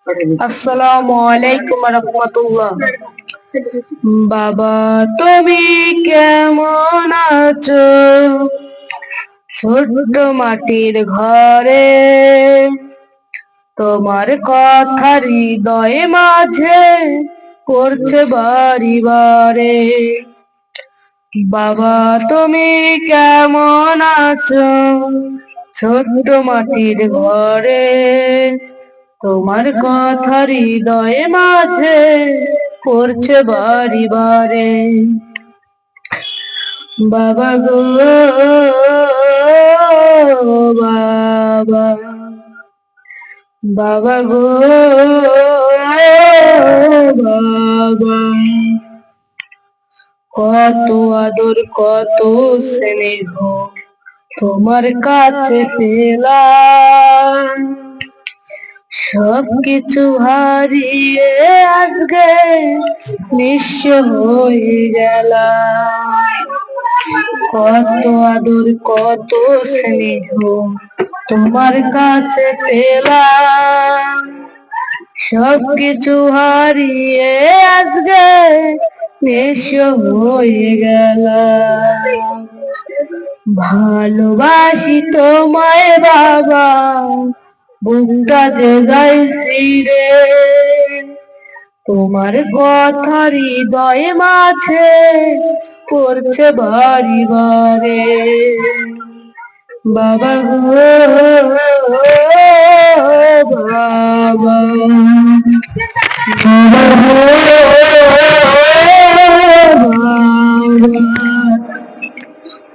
আসসালামু আলাইকুম রাহমাতুল্লাহ। বাবা তুমি কেমন আছো? ছোট্ট মাটির ঘরে তোমার কথা হৃদয়ে মাঝে করছে বাড়ি বারে। বাবা তুমি কেমন আছো? ছোট্ট মাটির ঘরে তোমার কথা হৃদয়ে মাঝে করছে বাড়ি বারে। বাবা গো বাবা, বাবা গো বাবা, কত আদর কত স্নেহ তোমার কাছে পেলাম, সবকিছু হারিয়ে আজকে নিঃস্ব হয়ে গেলাম। কত আদর কত স্নেহ তোমার কাছে পেলাম, সবকিছু হারিয়ে আজকে নিঃস্ব হয়ে গেলাম। ভালোবাসি তোমায় বাবা, বুকটা যে যাইছি রে, তোমার কথা হৃদয়ে মাঝে পড়ছে বাড়ি বারে। বাবা গো বাবা,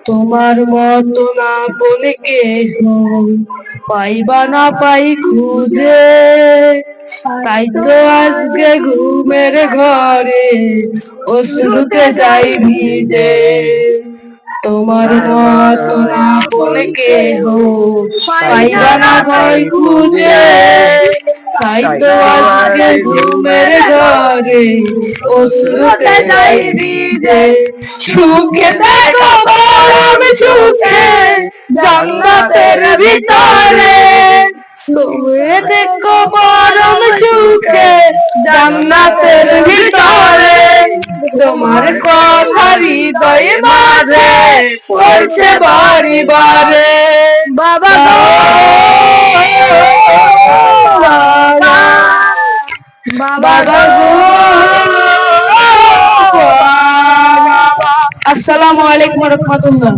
তোমার মতো না বলে কেহ পাইবা না পাই খুঁজে, তাই তো আজকে ঘুমের ঘরে অশ্রুতে যাই ভিজে। তোমার মতো না বলে কেহ পাইবা না পাই খুঁজে, তাই তো আজকে ঘুমের ঘরে অশ্রুতে যাই ভিজে। সুখে দেখো পরম সুখে জান্নাতের ভিতরে, তুমি দেখো পরম সুখে জান্নাতের ভিতরে, তোমার কথা হৃদয়ে মাঝে পড়ছে বাড়ি বারে। বাবা বাবা গো। আসসালামু আলাইকুম রহমতুল্লাহ।